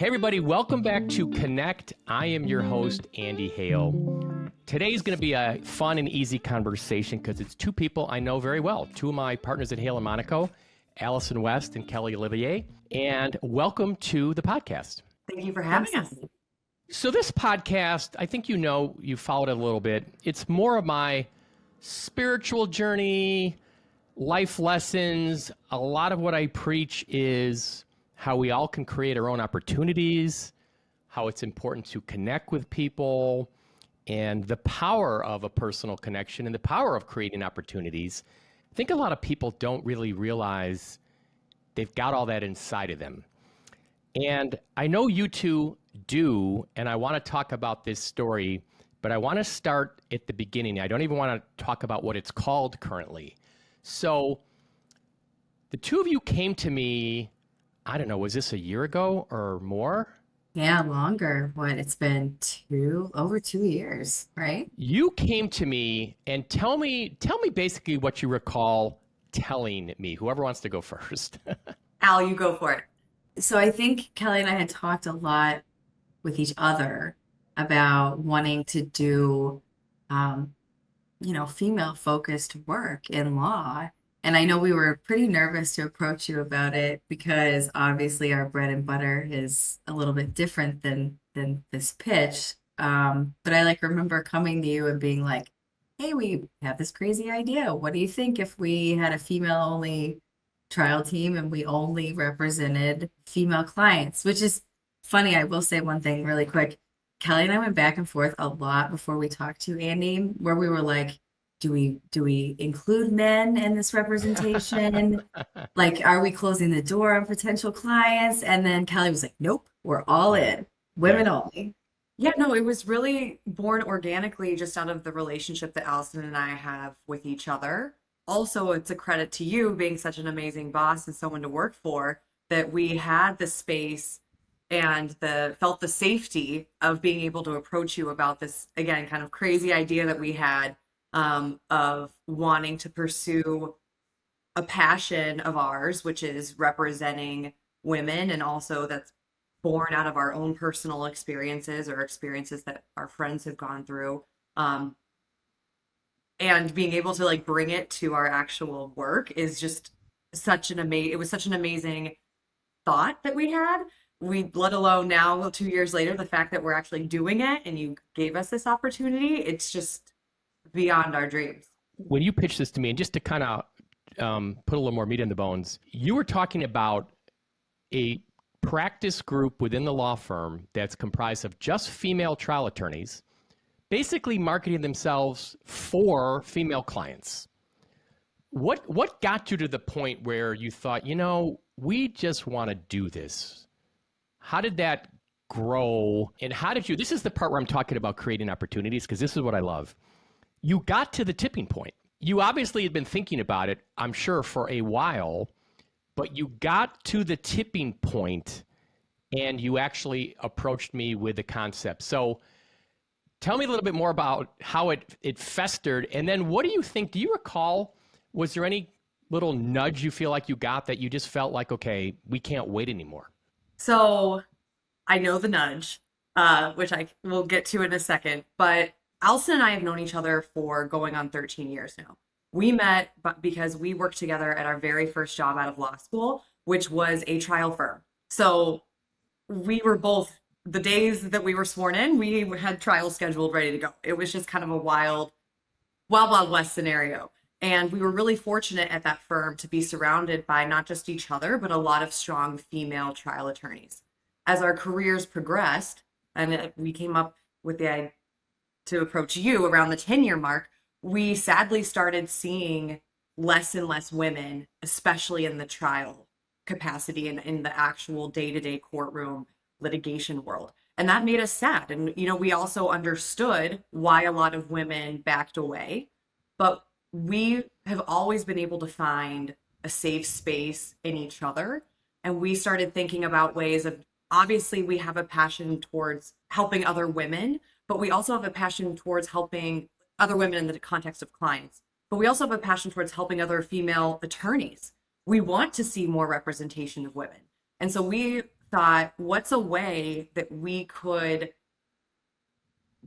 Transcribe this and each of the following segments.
everybody, welcome back to Connect. I am your host, Andy Hale. Today's going to be a fun and easy conversation because it's two people I know very well. Two of my partners at Hale and Monaco, Allyson West and Kelly Olivier. And welcome to the podcast. Thank you for having us. So this podcast, I think you followed it a little bit. It's more of my spiritual journey, life lessons. A lot of what I preach is how we all can create our own opportunities, how it's important to connect with people, and the power of a personal connection and the power of creating opportunities. I think a lot of people don't really realize they've got all that inside of them. And I know you two do, and I want to talk about this story, but I want to start at the beginning. I don't even want to talk about what it's called currently. So the two of you came to me, I don't know, was this a year ago or more? Yeah, longer. It's been over 2 years, right? You came to me and tell me basically what you recall telling me. Whoever wants to go first. Al, you go for it. So I think Kelly and I had talked a lot with each other about wanting to do, female-focused work in law. And I know we were pretty nervous to approach you about it because obviously our bread and butter is a little bit different than this pitch. But I remember coming to you and being like, hey, we have this crazy idea. What do you think if we had a female-only trial team and we only represented female clients? Which is funny. I will say one thing really quick. Kelly and I went back and forth a lot before we talked to Andy, where we were like, do we include men in this representation? Are we closing the door on potential clients? And then Kelly was like, nope, we're all in. Women only. Yeah, no, it was really born organically just out of the relationship that Allyson and I have with each other. Also, it's a credit to you being such an amazing boss and someone to work for that we had the space and felt the safety of being able to approach you about this, again, kind of crazy idea that we had of wanting to pursue a passion of ours, which is representing women, and also that's born out of our own personal experiences or experiences that our friends have gone through, and being able to bring it to our actual work is just it was such an amazing thought that we had. Let alone now 2 years later, the fact that we're actually doing it and you gave us this opportunity, it's just beyond our dreams. When you pitched this to me, and just to kind of put a little more meat in the bones, you were talking about a practice group within the law firm that's comprised of just female trial attorneys, basically marketing themselves for female clients. What got you to the point where you thought, we just want to do this? How did that grow? And this is the part where I'm talking about creating opportunities, because this is what I love. You got to the tipping point. You obviously had been thinking about it, I'm sure, for a while, but you got to the tipping point and you actually approached me with the concept. So tell me a little bit more about how it festered. And then what do you think? Do you recall, was there any little nudge you feel like you got that you just felt like, okay, we can't wait anymore? So I know the nudge, which I will get to in a second, but Allyson and I have known each other for going on 13 years now. We met because we worked together at our very first job out of law school, which was a trial firm. So we were both, the days that we were sworn in, we had trials scheduled, ready to go. It was just kind of a wild west scenario. And we were really fortunate at that firm to be surrounded by not just each other, but a lot of strong female trial attorneys. As our careers progressed, and we came up with the idea to approach you around the 10-year mark, we sadly started seeing less and less women, especially in the trial capacity and in the actual day-to-day courtroom litigation world. And that made us sad. And, we also understood why a lot of women backed away, but we have always been able to find a safe space in each other. And we started thinking about ways of, obviously we have a passion towards helping other women, but we also have a passion towards helping other women in the context of clients. But we also have a passion towards helping other female attorneys. We want to see more representation of women. And so we thought, what's a way that we could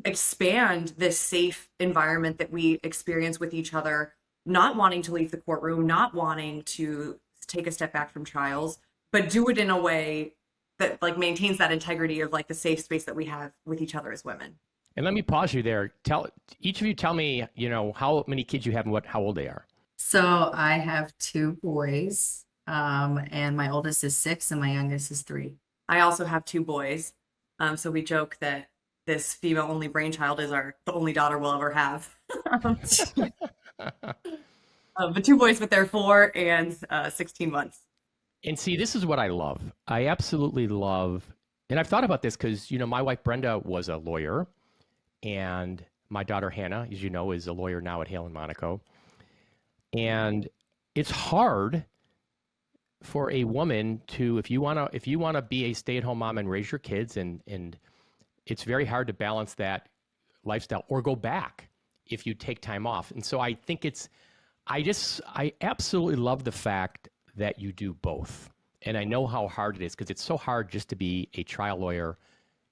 expand this safe environment that we experience with each other, not wanting to leave the courtroom, not wanting to take a step back from trials, but do it in a way that like maintains that integrity of like the safe space that we have with each other as women. And let me pause you there. Each of you tell me, how many kids you have and how old they are. So I have two boys, and my oldest is 6 and my youngest is 3. I also have 2 boys. So we joke that this female only brainchild is the only daughter we'll ever have. But 2 boys, but they're 4 and 16 months. And see, this is what I love. I absolutely love, and I've thought about this because, my wife Brenda was a lawyer, and my daughter Hannah, as you know, is a lawyer now at Hale and Monaco. And it's hard for a woman to, if you wanna be a stay-at-home mom and raise your kids, and it's very hard to balance that lifestyle or go back if you take time off. And so I think I absolutely love the fact that you do both. And I know how hard it is because it's so hard just to be a trial lawyer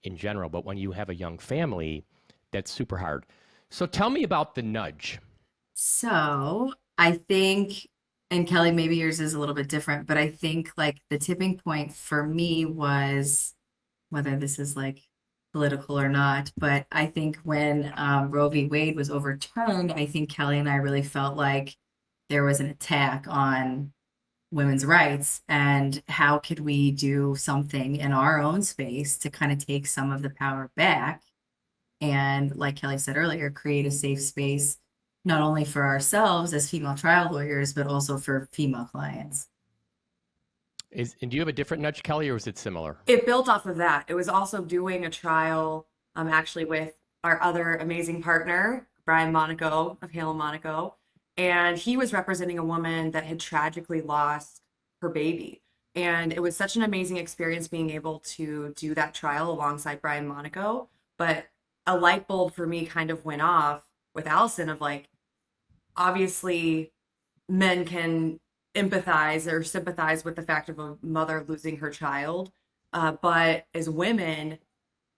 in general. But when you have a young family, that's super hard. So tell me about the nudge. So I think, and Kelly, maybe yours is a little bit different, but I think like the tipping point for me was, whether this is like political or not, but I think when Roe v. Wade was overturned, I think Kelly and I really felt like there was an attack on women's rights, and how could we do something in our own space to kind of take some of the power back, and like Kelly said earlier, create a safe space not only for ourselves as female trial lawyers, but also for female clients. And do you have a different nudge, Kelly, or is it similar? It built off of that. It was also doing a trial, actually with our other amazing partner, Brian Monaco of Hale and Monaco. And he was representing a woman that had tragically lost her baby. And it was such an amazing experience being able to do that trial alongside Brian Monaco. But a light bulb for me kind of went off with Allyson of like, obviously men can empathize or sympathize with the fact of a mother losing her child. But as women,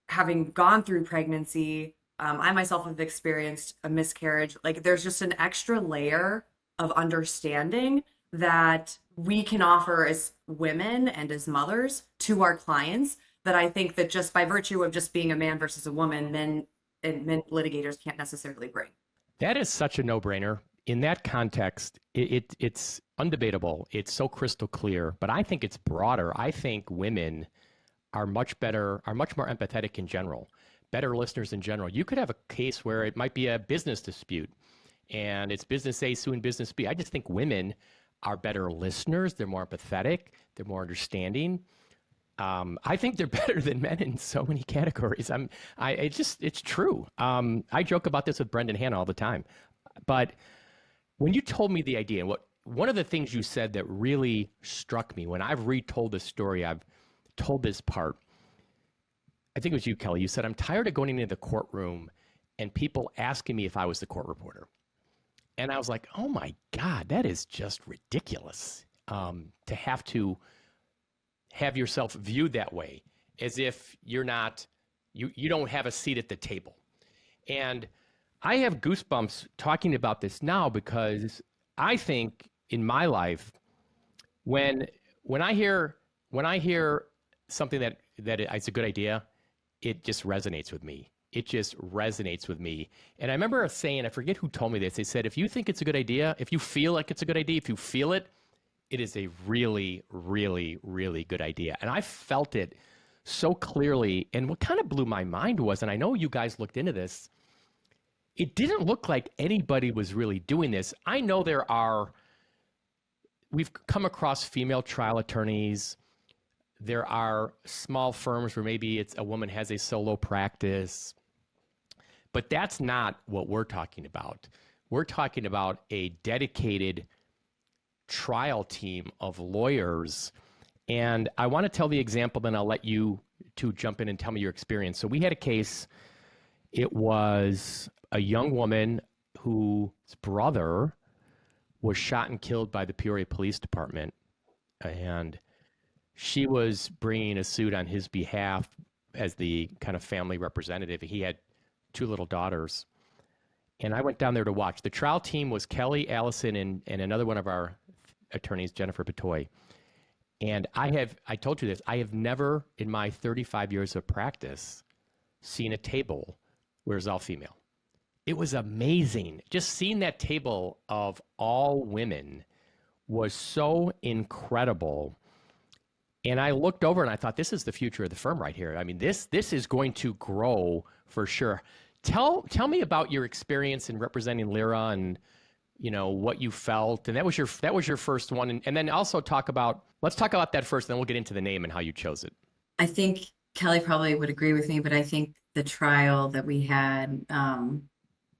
having gone through pregnancy, I myself have experienced a miscarriage. Like there's just an extra layer of understanding that we can offer as women and as mothers to our clients, that I think that just by virtue of just being a man versus a woman, men litigators can't necessarily bring. That is such a no-brainer. In that context, it's undebatable. It's so crystal clear, but I think it's broader. I think women are much more empathetic in general, better listeners in general. You could have a case where it might be a business dispute and it's business A suing business B. I just think women are better listeners. They're more empathetic. They're more understanding. I think they're better than men in so many categories. It's true. I joke about this with Brendan Hannah all the time, but when you told me the idea, and one of the things you said that really struck me when I've retold this story, I've told this part, I think it was you, Kelly. You said, I'm tired of going into the courtroom and people asking me if I was the court reporter. And I was like, oh my God, that is just ridiculous, to have yourself viewed that way, as if you don't have a seat at the table. And I have goosebumps talking about this now because I think in my life, when I hear something that is a good idea, it just resonates with me. It just resonates with me. And I remember saying, I forget who told me this. They said, if you think it's a good idea, if you feel like it's a good idea, if you feel it, it is a really, really, really good idea. And I felt it so clearly. And what kind of blew my mind was, and I know you guys looked into this, it didn't look like anybody was really doing this. I know we've come across female trial attorneys. There are small firms where maybe it's a woman has a solo practice, but that's not what we're talking about. We're talking about a dedicated trial team of lawyers. And I want to tell the example, then I'll let you two jump in and tell me your experience. So we had a case. It was a young woman whose brother was shot and killed by the Peoria Police Department. And she was bringing a suit on his behalf as the kind of family representative. He had two little daughters. And I went down there to watch. The trial team was Kelly, Allyson, and another one of our attorneys, Jennifer Patoy. And I told you this, I have never in my 35 years of practice seen a table where it's all female. It was amazing. Just seeing that table of all women was so incredible. And I looked over and I thought, this is the future of the firm right here. I mean, this is going to grow for sure. Tell me about your experience in representing Lyra and what you felt. And that was your first one. And then also let's talk about that first, then we'll get into the name and how you chose it. I think Kelly probably would agree with me, but I think the trial that we had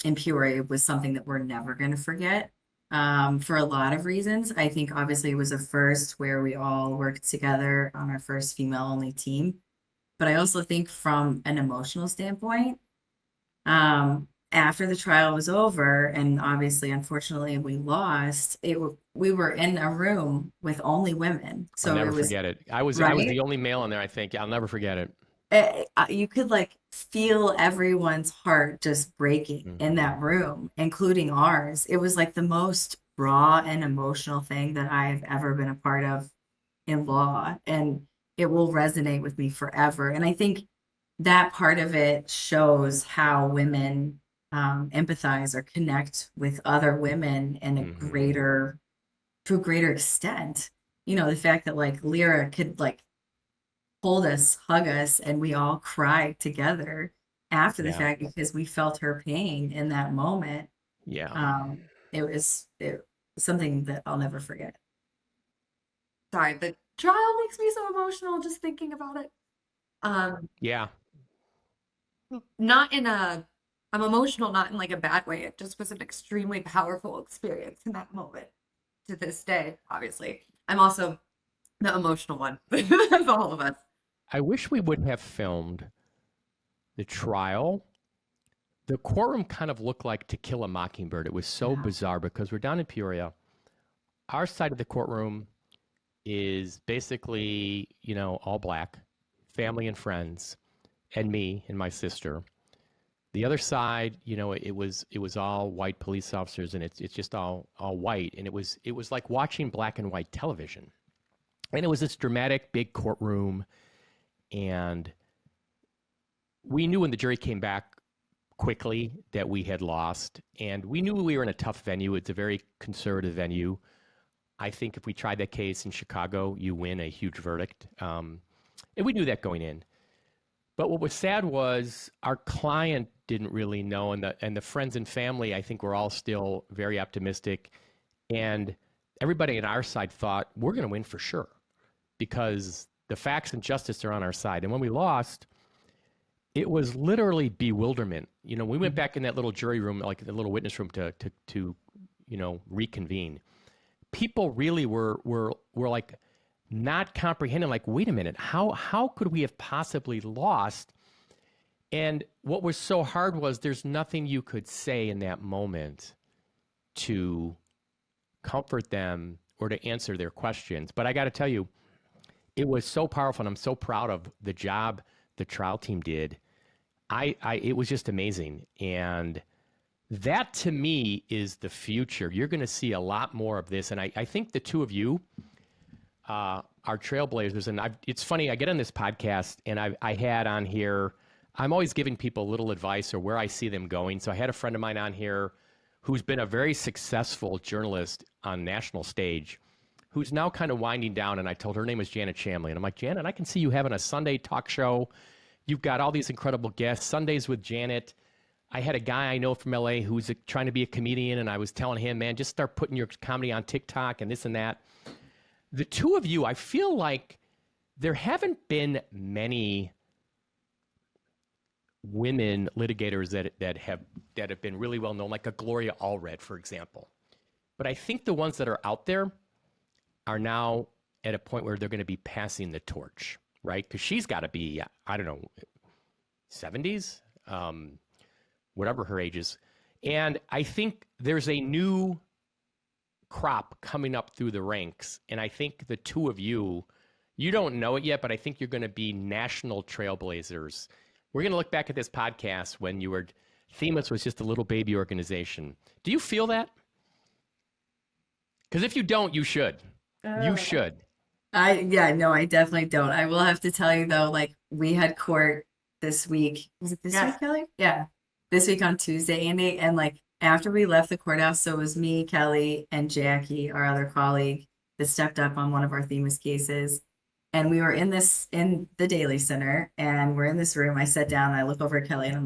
in Peoria was something that we're never going to forget for a lot of reasons. I think obviously it was a first where we all worked together on our first female-only team. But I also think from an emotional standpoint, after the trial was over, and obviously, unfortunately, we lost, we were in a room with only women. So I'll never it was, forget it. I was right? the only male in there, I think. I'll never forget it. You could like feel everyone's heart just breaking in that room, including ours. It was like the most raw and emotional thing that I've ever been a part of in law, and it will resonate with me forever. And I think that part of it shows how women empathize or connect with other women in a to a greater extent. The fact that like Lyra could like hold us, hug us, and we all cried together after the fact because we felt her pain in that moment. Yeah. It was something that I'll never forget. Sorry, the trial makes me so emotional just thinking about it. Yeah. I'm emotional, not in like a bad way. It just was an extremely powerful experience in that moment. To this day, obviously. I'm also the emotional one of all of us. I wish we would have filmed the trial. The courtroom kind of looked like To Kill a Mockingbird. It was so bizarre because we're down in Peoria. Our side of the courtroom is basically, all black, family and friends, and me and my sister. The other side, it was all white police officers, and it's just all white, and it was like watching black and white television. And it was this dramatic big courtroom, and we knew when the jury came back quickly that we had lost, and we knew we were in a tough venue. It's a very conservative venue. I think if we tried that case in Chicago, you win a huge verdict. And we knew that going in. But what was sad was our client didn't really know, and the friends and family, I think, were all still very optimistic. And everybody on our side thought, we're going to win for sure because the facts and justice are on our side. And when we lost, it was literally bewilderment. We went back in that little jury room, like the little witness room to reconvene. People really were like not comprehending, like, wait a minute, how could we have possibly lost? And what was so hard was there's nothing you could say in that moment to comfort them or to answer their questions. But I got to tell you, it was so powerful, and I'm so proud of the job the trial team did. It was just amazing. And that, to me, is the future. You're going to see a lot more of this. And I think the two of you are trailblazers. And it's funny, I get on this podcast, and I had on here, I'm always giving people a little advice or where I see them going. So I had a friend of mine on here who's been a very successful journalist on national stage, who's now kind of winding down. And I told her name was Janet Shamley. And I'm like, Janet, I can see you having a Sunday talk show. You've got all these incredible guests, Sundays with Janet. I had a guy I know from LA who's trying to be a comedian, and I was telling him, man, just start putting your comedy on TikTok and this and that. The two of you, I feel like there haven't been many women litigators that have been really well known, like a Gloria Allred, for example. But I think the ones that are out there are now at a point where they're going to be passing the torch, right? Because she's got to be, I don't know, 70s, whatever her age is. And I think there's a new crop coming up through the ranks. And I think the two of you You don't know it yet, but I think you're going to be national trailblazers. We're going to look back at this podcast when you were, THEMIS was just a little baby organization. Do you feel that? Because if you don't, you should. You should. No, I definitely don't. I will have to tell you though, like we had court this week. Was it this week, Kelly? Yeah. This week on Tuesday, Andy. And like after we left the courthouse, so it was me, Kelly, and Jackie, our other colleague, that stepped up on one of our THEMIS cases. And we were in the Daily Center, and we're in this room. I sat down and I look over at Kelly and I'm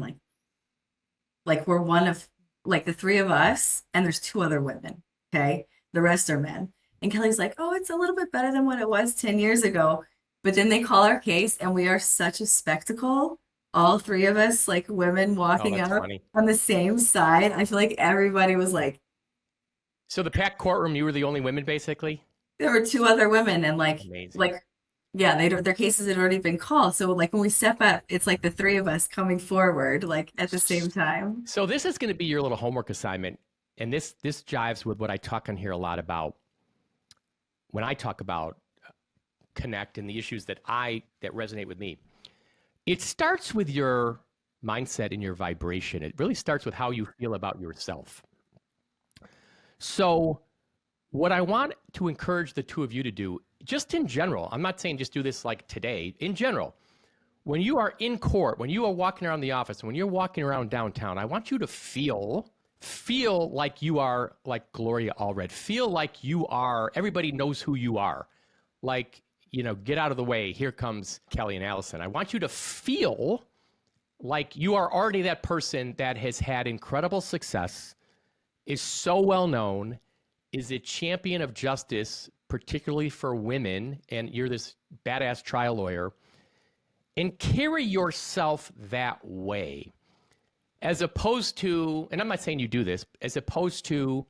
like we're one of like the three of us, and there's two other women. Okay. The rest are men. And Kelly's like, oh, it's a little bit better than what it was 10 years ago. But then they call our case, and we are such a spectacle. All three of us, like women walking out funny. on the same side. I feel like everybody was like, So the packed courtroom, you were the only women, basically? there were two other women, and Amazing. their cases had already been called. So like when we step up, it's like the three of us coming forward, like at the same time. So this is going to be your little homework assignment. And this jives with what I talk on here a lot about when I talk about connect and the issues that resonate with me. It starts with your mindset and your vibration. It really starts with how you feel about yourself. So what I want to encourage the two of you to do, just in general, I'm not saying just do this like today, in general, when you are in court, when you are walking around the office, when you're walking around downtown, I want you to feel like you are like Gloria Allred. Feel like you are, everybody knows who you are. Like, get out of the way. Here comes Kelly and Allyson. I want you to feel like you are already that person that has had incredible success, is so well known, is a champion of justice, particularly for women, and you're this badass trial lawyer, and carry yourself that way. As opposed to, and I'm not saying you do this, as opposed to,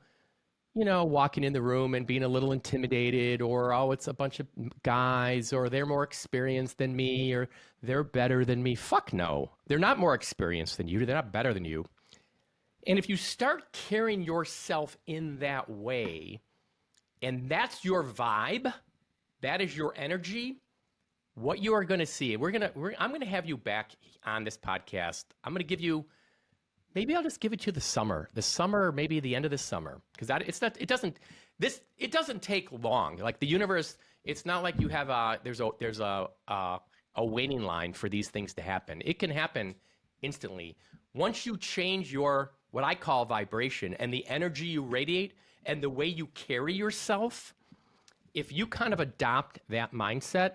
walking in the room and being a little intimidated, or, oh, it's a bunch of guys, or they're more experienced than me, or they're better than me. Fuck no. They're not more experienced than you. They're not better than you. And if you start carrying yourself in that way, and that's your vibe, that is your energy, what you are going to see, I'm going to have you back on this podcast. I'm going to give you, maybe I'll just give it to the summer, maybe the end of the summer, because it doesn't take long. Like the universe, it's not like you have there's a waiting line for these things to happen. It can happen instantly. Once you change your, what I call vibration, and the energy you radiate and the way you carry yourself, if you kind of adopt that mindset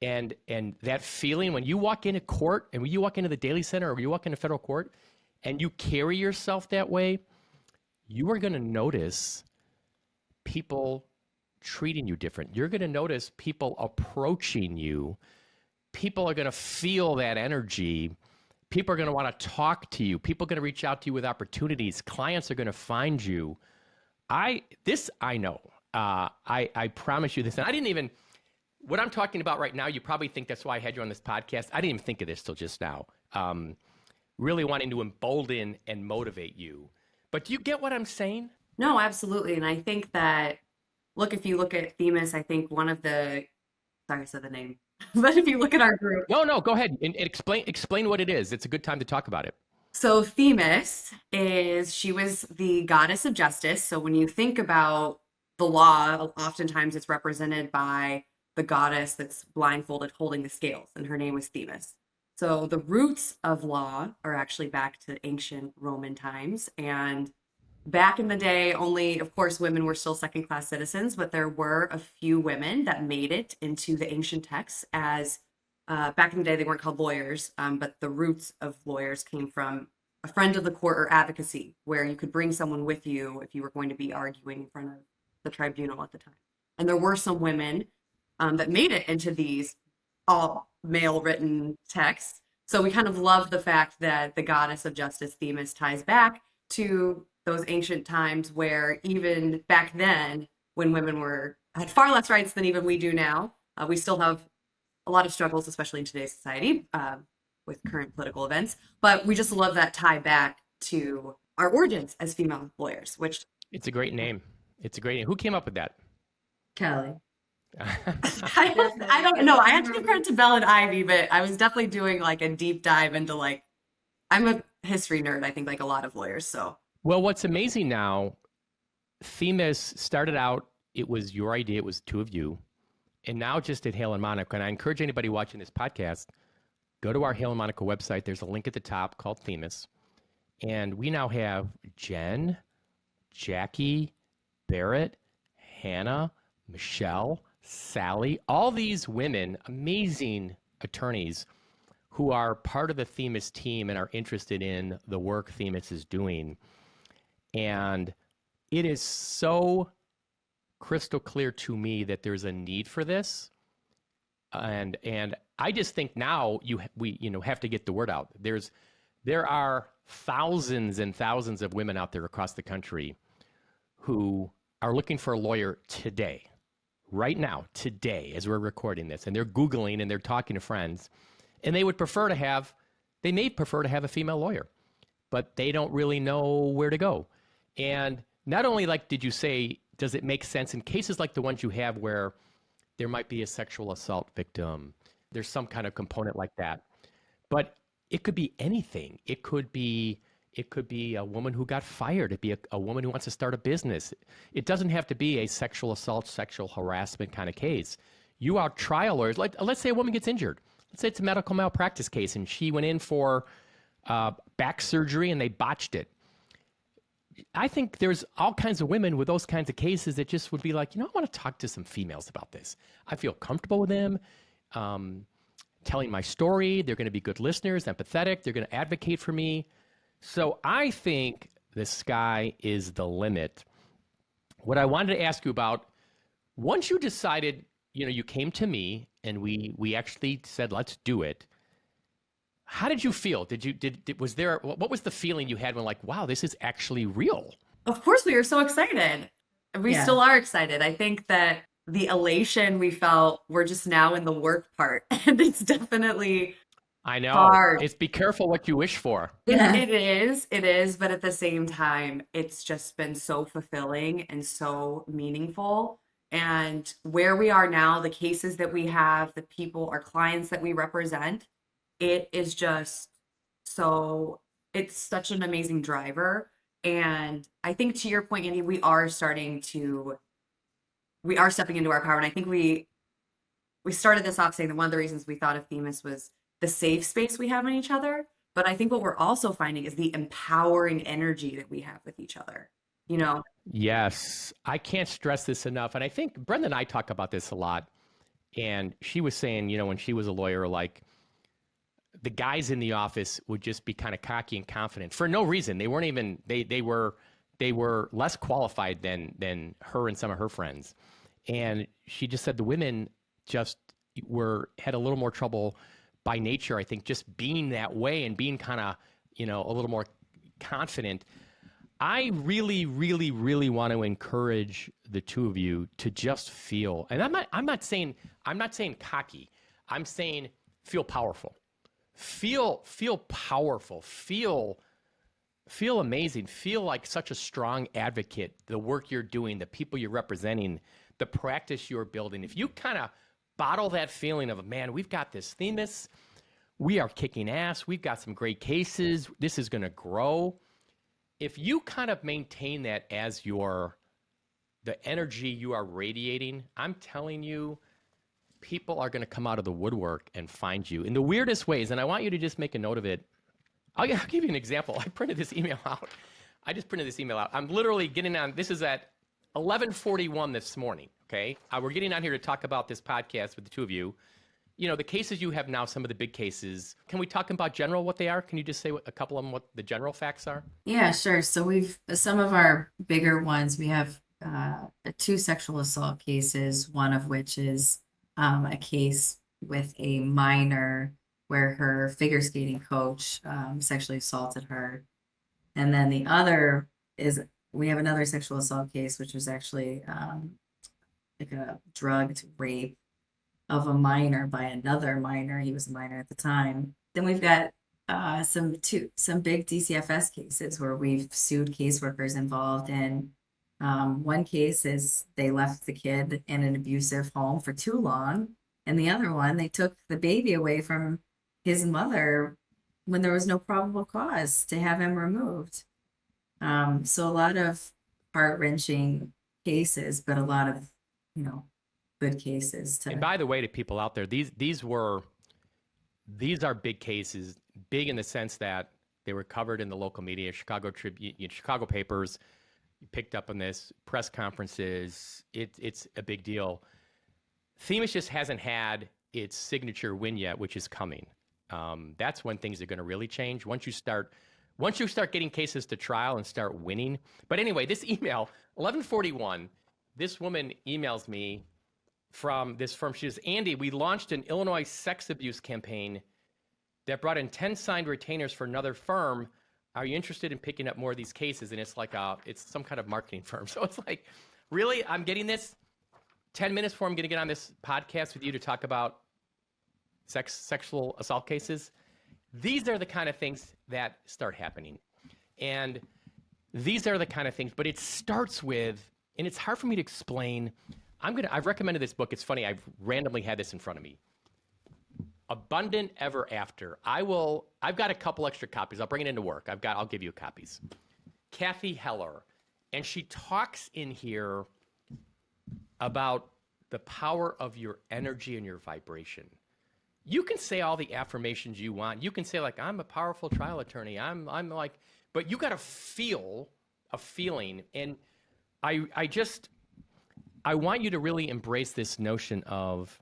and that feeling when you walk into court, and when you walk into the Daily Center, or you walk into federal court, and you carry yourself that way, you are going to notice people treating you different. You're going to notice people approaching you. People are going to feel that energy. People are going to want to talk to you. People are going to reach out to you with opportunities. Clients are going to find you. I know. I promise you this. And I didn't even, what I'm talking about right now, you probably think that's why I had you on this podcast. I didn't even think of this till just now. Really wanting to embolden and motivate you. But do you get what I'm saying? No, absolutely. And I think that, if you look at THEMIS, I think one of the, sorry, I said the name, but if you look at our group. No, go ahead and explain what it is. It's a good time to talk about it. So THEMIS she was the goddess of justice. So when you think about the law, oftentimes it's represented by the goddess that's blindfolded holding the scales, and her name was THEMIS. So the roots of law are actually back to ancient Roman times. And back in the day, only, of course, women were still second-class citizens, but there were a few women that made it into the ancient texts as, back in the day, they weren't called lawyers, but the roots of lawyers came from a friend of the court or advocacy, where you could bring someone with you if you were going to be arguing in front of the tribunal at the time. And there were some women that made it into these all male written texts. So we kind of love the fact that the goddess of justice, THEMIS, ties back to those ancient times where even back then, when women had far less rights than even we do now, we still have a lot of struggles, especially in today's society with current political events. But we just love that tie back to our origins as female lawyers, which... It's a great name. Who came up with that? Kelly. I don't know. I have to give credit to Belle and Ivy, but I was definitely doing like a deep dive into like I'm a history nerd, I think, like a lot of lawyers. So Well, what's amazing now, THEMIS started out, it was your idea, it was two of you. And now just at Hale and Monica, and I encourage anybody watching this podcast, go to our Hale and Monica website. There's a link at the top called THEMIS. And we now have Jen, Jackie, Barrett, Hannah, Michelle, Sally, all these women, amazing attorneys who are part of the THEMIS team and are interested in the work THEMIS is doing. And it is so crystal clear to me that there's a need for this. And I just think now we have to get the word out. There are thousands and thousands of women out there across the country who are looking for a lawyer today, right now, today, as we're recording this, and they're Googling and they're talking to friends, and they may prefer to have a female lawyer, but they don't really know where to go. And not only, like, did you say, does it make sense in cases like the ones you have where there might be a sexual assault victim, there's some kind of component like that, but it could be anything. It could be a woman who got fired. It'd be a woman who wants to start a business. It doesn't have to be a sexual assault, sexual harassment kind of case. You are trial lawyers. Let's say a woman gets injured. Let's say it's a medical malpractice case and she went in for back surgery and they botched it. I think there's all kinds of women with those kinds of cases that just would be like, I want to talk to some females about this. I feel comfortable with them. Telling my story. They're going to be good listeners, empathetic. They're going to advocate for me. So I think the sky is the limit. What I wanted to ask you about, once you decided, you came to me and we actually said, let's do it. How did you feel? What was the feeling you had when like, wow, this is actually real? of course we were so excited. We Yeah. still are excited. I think that the elation we felt, we're just now in the work part. And it's definitely I know. hard. It's be careful what you wish for. Yeah. It is, but at the same time, it's just been so fulfilling and so meaningful. And where we are now, the cases that we have, the people, our clients that we represent, it is just it's such an amazing driver. And I think to your point, Andy, we are stepping into our power. And I think we started this off saying that one of the reasons we thought of THEMIS was the safe space we have in each other. But I think what we're also finding is the empowering energy that we have with each other. Yes, I can't stress this enough. And I think Brenda and I talk about this a lot. And she was saying, when she was a lawyer, like the guys in the office would just be kind of cocky and confident for no reason. They weren't even, they were less qualified than her and some of her friends. And she just said the women just had a little more trouble by nature, I think, just being that way and being kind of, a little more confident. I really, really, really want to encourage the two of you to just feel, and I'm not saying cocky. I'm saying feel powerful. Feel powerful. Feel amazing. Feel like such a strong advocate. The work you're doing, the people you're representing, the practice you're building. If you kind of bottle that feeling of, man, we've got this THEMIS, we are kicking ass, we've got some great cases, this is going to grow. If you kind of maintain that as the energy you are radiating, I'm telling you, people are going to come out of the woodwork and find you in the weirdest ways. And I want you to just make a note of it. I'll give you an example. I printed this email out. I'm literally getting on. This is at 11:41 this morning. Okay. We're getting on here to talk about this podcast with the two of you. The cases you have now, some of the big cases. Can we talk about general what they are? Can you just say a couple of them, what the general facts are? Yeah, sure. So some of our bigger ones, we have 2 sexual assault cases, one of which is a case with a minor where her figure skating coach sexually assaulted her. And then the other is we have another sexual assault case, which was actually like a drugged rape of a minor by another minor. He was a minor at the time. Then we've got some big DCFS cases where we've sued caseworkers involved in One case is they left the kid in an abusive home for too long, and the other one, they took the baby away from his mother when there was no probable cause to have him removed. So a lot of heart-wrenching cases, but a lot of, you know, good cases And to. by the way, to people out there, these are big cases, big in the sense that they were covered in the local media, Chicago Tribune, Chicago papers picked up on this, press conferences. It's a big deal. THEMIS just hasn't had its signature win yet, which is coming. That's when things are going to really change. Once you start getting cases to trial and start winning. But anyway, this email, 11:41, this woman emails me from this firm. She says, Andy, we launched an Illinois sex abuse campaign that brought in 10 signed retainers for another firm. Are you interested in picking up more of these cases? And it's like it's some kind of marketing firm. So it's like, really? I'm getting this 10 minutes before I'm going to get on this podcast with you to talk about sexual assault cases? These are the kind of things that start happening. And these are the kind of things, but it starts with, and it's hard for me to explain. I've recommended this book. It's funny. I've randomly had this in front of me. Abundant Ever After. I've got a couple extra copies. I'll bring it into work. I'll give you copies. Kathy Heller. And she talks in here about the power of your energy and your vibration. You can say all the affirmations you want. You can say, like, I'm a powerful trial attorney. I'm like, but you got to feel a feeling. And I want you to really embrace this notion of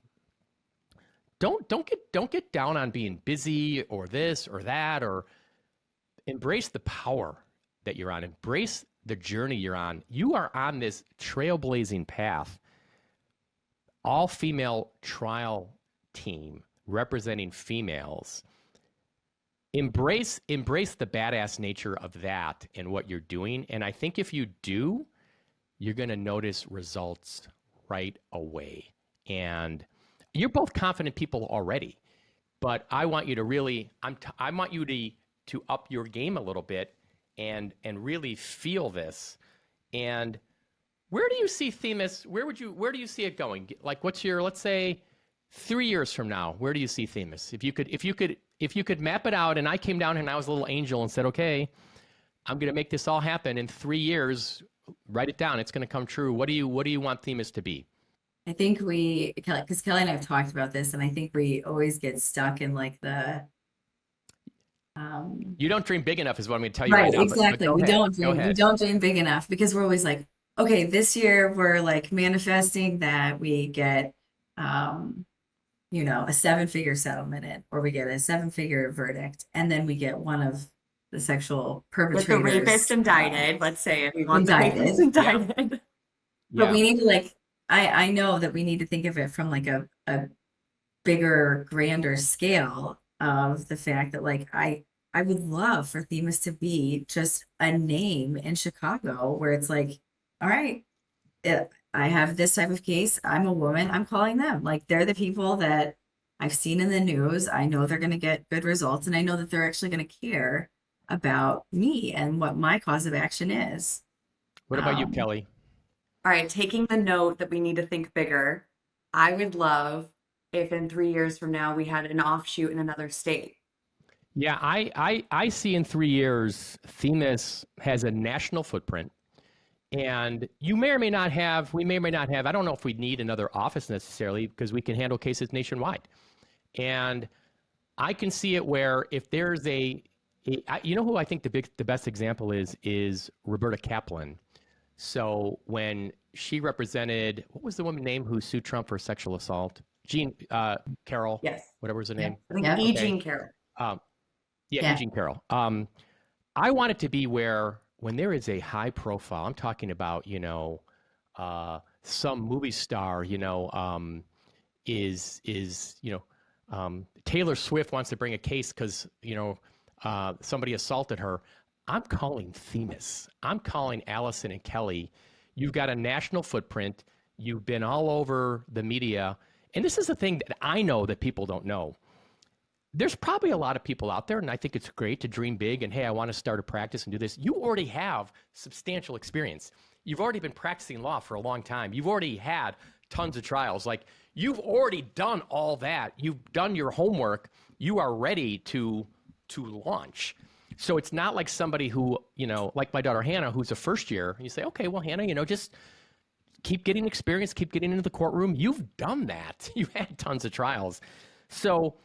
don't get down on being busy or this or that, or embrace the power that you're on. Embrace the journey you're on. You are on this trailblazing path. All female trial team representing females. Embrace the badass nature of that and what you're doing. And I think if you do, you're going to notice results right away. And you're both confident people already, but I want you to really, I want you to up your game a little bit and really feel this. And where do you see THEMIS? Where do you see it going? Like, what's your, let's say, 3 years from now, where do you see THEMIS? If you could map it out, and I came down here and I was a little angel and said, okay, I'm going to make this all happen in 3 years. Write it down. It's going to come true. What do you want THEMIS to be? I think because Kelly and I have talked about this, and I think we always get stuck in like the. You don't dream big enough is what I'm going to tell you Right, right now. exactly. But We go don't dream, we ahead. don't dream big enough because we're always like, okay, this year we're like manifesting that we get, you know, a 7-figure settlement in, or we get a 7-figure verdict, and then we get one of the sexual With the rapist perpetrators indicted, let's say, if we want the rapist indicted. But we need to like, I know that we need to think of it from like a bigger, grander scale of the fact that like I would love for THEMIS to be just a name in Chicago where it's like, all right, I have this type of case. I'm a woman. I'm calling them. Like they're the people that I've seen in the news. I know they're going to get good results, and I know that they're actually going to care about me and what my cause of action is. What about you, Kelly? All right, taking the note that we need to think bigger. I would love if in 3 years from now we had an offshoot in another state. Yeah, I see in 3 years, THEMIS has a national footprint. And we may or may not have, I don't know if we need another office necessarily because we can handle cases nationwide. And I can see it where if there's you know who I think the best example is Roberta Kaplan. So when she represented, what was the woman's name who sued Trump for sexual assault? Carroll. Yes. Whatever was her name. I think Yeah. E. Okay. Jean Carroll. Yeah. E. Jean Carroll. I want it to be where when there is a high profile, I'm talking about, you know, some movie star, you know, Taylor Swift wants to bring a case because, you know, somebody assaulted her. I'm calling THEMIS. I'm calling Allyson and Kelly. You've got a national footprint. You've been all over the media. And this is the thing that I know that people don't know. there's probably a lot of people out there, and I think it's great to dream big and, hey, I want to start a practice and do this. You already have substantial experience. You've already been practicing law for a long time. You've already had tons of trials. Like, you've already done all that. You've done your homework. You are ready to launch. So it's not like somebody who, like my daughter Hannah, who's a first year, and you say, okay, well, Hannah, just keep getting experience, keep getting into the courtroom. You've done that. You've had tons of trials. So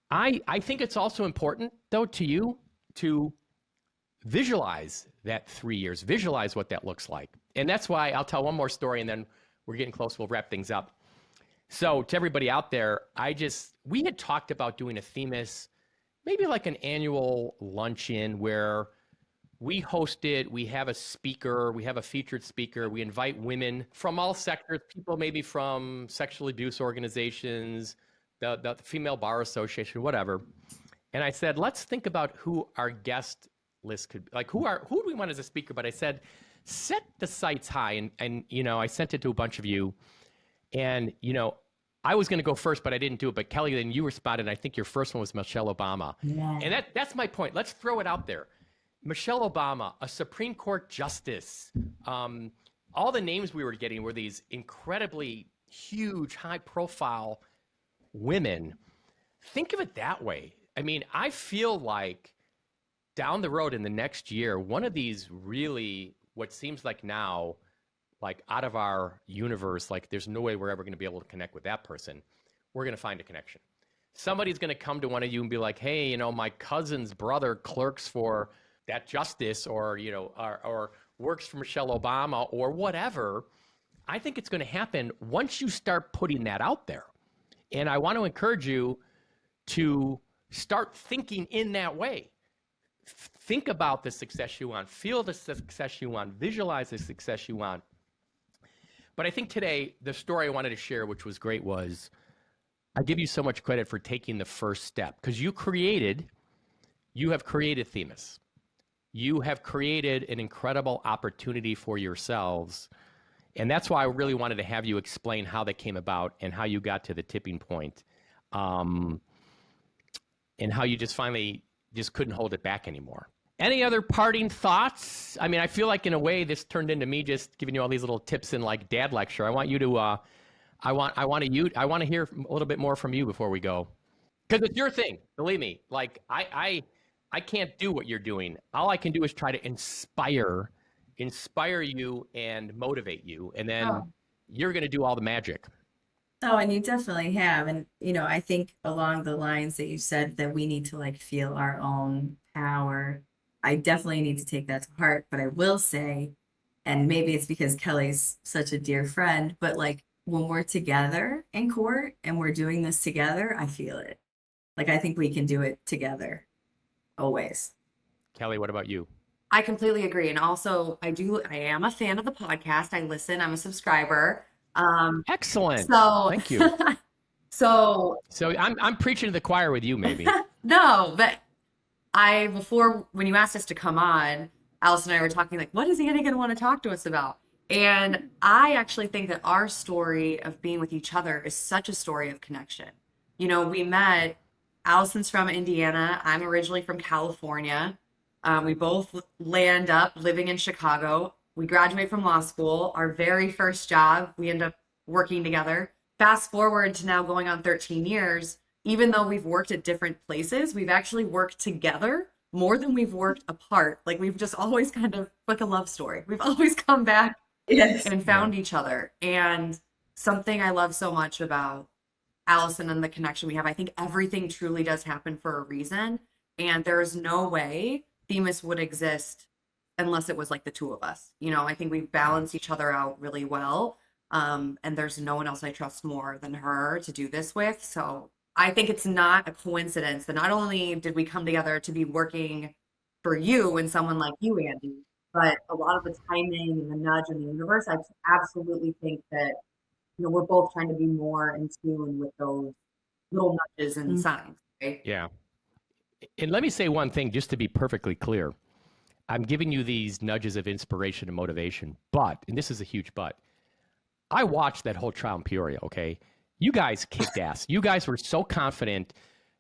I think it's also important, though, to you to visualize that 3 years, visualize what that looks like. And that's why I'll tell one more story, and then we're getting close. We'll wrap things up. So to everybody out there, we had talked about doing a THEMIS, maybe like an annual luncheon where we host it, we have a speaker, we have a featured speaker, we invite women from all sectors, people maybe from sexual abuse organizations, the Female Bar Association, whatever. And I said, let's think about who our guest list could be. Like, who do we want as a speaker? But I said, set the sights high. And I sent it to a bunch of you. And, I was going to go first, but I didn't do it. But Kelly, then you responded. And I think your first one was Michelle Obama. Yeah. And that's my point. Let's throw it out there. Michelle Obama, a Supreme Court justice. All the names we were getting were these incredibly huge, high-profile women. Think of it that way. I mean, I feel like down the road in the next year, one of these really, what seems like now, like out of our universe, like there's no way we're ever going to be able to connect with that person. We're going to find a connection. Somebody's going to come to one of you and be like, hey, my cousin's brother clerks for that justice, or works for Michelle Obama, or whatever. I think it's going to happen once you start putting that out there. And I want to encourage you to start thinking in that way. Think about the success you want, feel the success you want, visualize the success you want. But I think today, the story I wanted to share, which was great, was I give you so much credit for taking the first step, because you have created THEMIS. You have created an incredible opportunity for yourselves. And that's why I really wanted to have you explain how that came about and how you got to the tipping point, and how you just finally just couldn't hold it back anymore. Any other parting thoughts? I mean, I feel like in a way this turned into me just giving you all these little tips in like dad lecture. I want you to, I want to hear a little bit more from you before we go, because it's your thing. Believe me, like I can't do what you're doing. All I can do is try to inspire you and motivate you, and then you're going to do all the magic. Oh, and you definitely have. And, I think along the lines that you said that we need to like feel our own power, I definitely need to take that to heart. But I will say, and maybe it's because Kelly's such a dear friend, but like when we're together in court and we're doing this together, I feel it. Like, I think we can do it together always. Kelly, what about you? I completely agree. And also, I am a fan of the podcast. I listen, I'm a subscriber. Excellent. So thank you. So I'm preaching to the choir with you, maybe. No, but before, when you asked us to come on, Allyson and I were talking like, what is Annie going to want to talk to us about? And I actually think that our story of being with each other is such a story of connection. We met, Allyson's from Indiana. I'm originally from California. We both land up living in Chicago. We graduate from law school. Our very first job, we end up working together. Fast forward to now going on 13 years. Even though we've worked at different places, we've actually worked together more than we've worked apart. Like, we've just always kind of like a love story. We've always come back and found each other. And something I love so much about Allyson and the connection we have, I think everything truly does happen for a reason. And there's no way THEMIS would exist unless it was like the two of us. I think we balance each other out really well. And there's no one else I trust more than her to do this with. So I think it's not a coincidence that not only did we come together to be working for you and someone like you, Andy, but a lot of the timing and the nudge in the universe, I absolutely think that, we're both trying to be more in tune with those little nudges and signs, right? Yeah. And let me say one thing, just to be perfectly clear. I'm giving you these nudges of inspiration and motivation, but, and this is a huge but, I watched that whole trial in Peoria, okay? You guys kicked ass. You guys were so confident.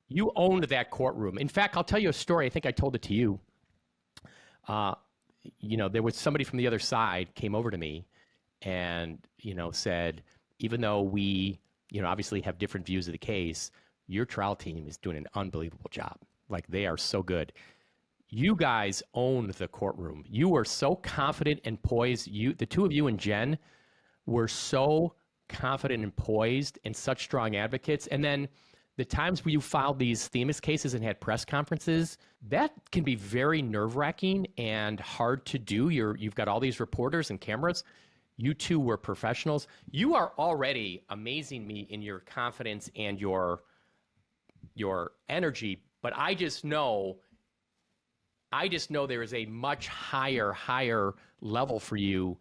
You owned that courtroom. In fact, I'll tell you a story. I think I told it to you. There was somebody from the other side came over to me and, said, even though we, obviously have different views of the case, your trial team is doing an unbelievable job. Like, they are so good. You guys owned the courtroom. You were so confident and poised. The two of you and Jen were so confident and poised and such strong advocates. And then the times where you filed these THEMIS cases and had press conferences, that can be very nerve-wracking and hard to do. You've got all these reporters and cameras. You two were professionals. You are already amazing me in your confidence and your energy, but I just know there is a much higher level for you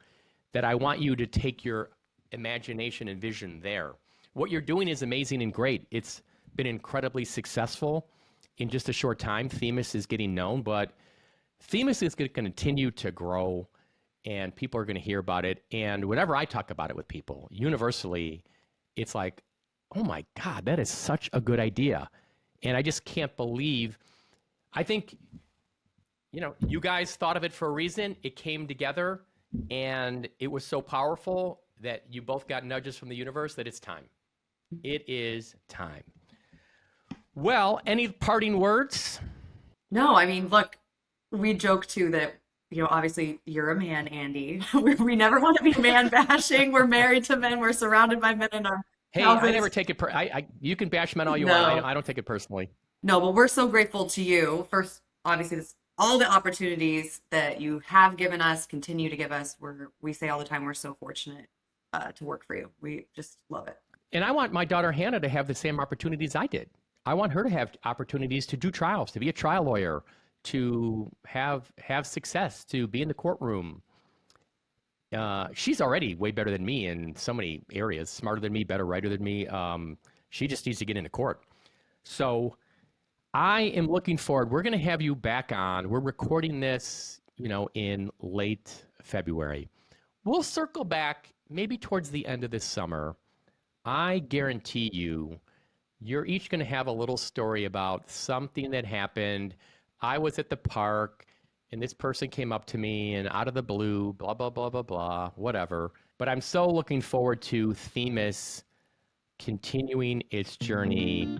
that I want you to take your imagination and vision there. What you're doing is amazing and great. It's been incredibly successful in just a short time. THEMIS is getting known, but THEMIS is going to continue to grow, and people are going to hear about it. And whenever I talk about it with people, universally, it's like, oh my God, that is such a good idea. And I just can't believe, I think, you guys thought of it for a reason. It came together, and it was so powerful that you both got nudges from the universe that it's time. It is time. Well, any parting words? No, I mean, look, we joke too that, obviously you're a man, Andy. We never want to be man bashing. We're married to men. We're surrounded by men in our Hey, houses. I never take it. You can bash men all you No. want. I don't take it personally. No, but we're so grateful to you. First, obviously, all the opportunities that you have given us, continue to give us. We say all the time, we're so fortunate to work for you. We just love it. And I want my daughter Hannah to have the same opportunities I did. I want her to have opportunities to do trials, to be a trial lawyer, to have success, to be in the courtroom. She's already way better than me in so many areas, smarter than me, better writer than me. She just needs to get into court. So I am looking forward. We're going to have you back on. We're recording this, in late February. We'll circle back maybe towards the end of this summer. I guarantee you're each going to have a little story about something that happened. I was at the park, and this person came up to me, and out of the blue, blah, blah, blah, blah, blah, whatever. But I'm so looking forward to THEMIS continuing its journey.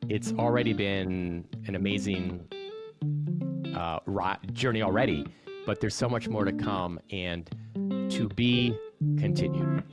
It's already been an amazing journey already, but there's so much more to come and to be continued.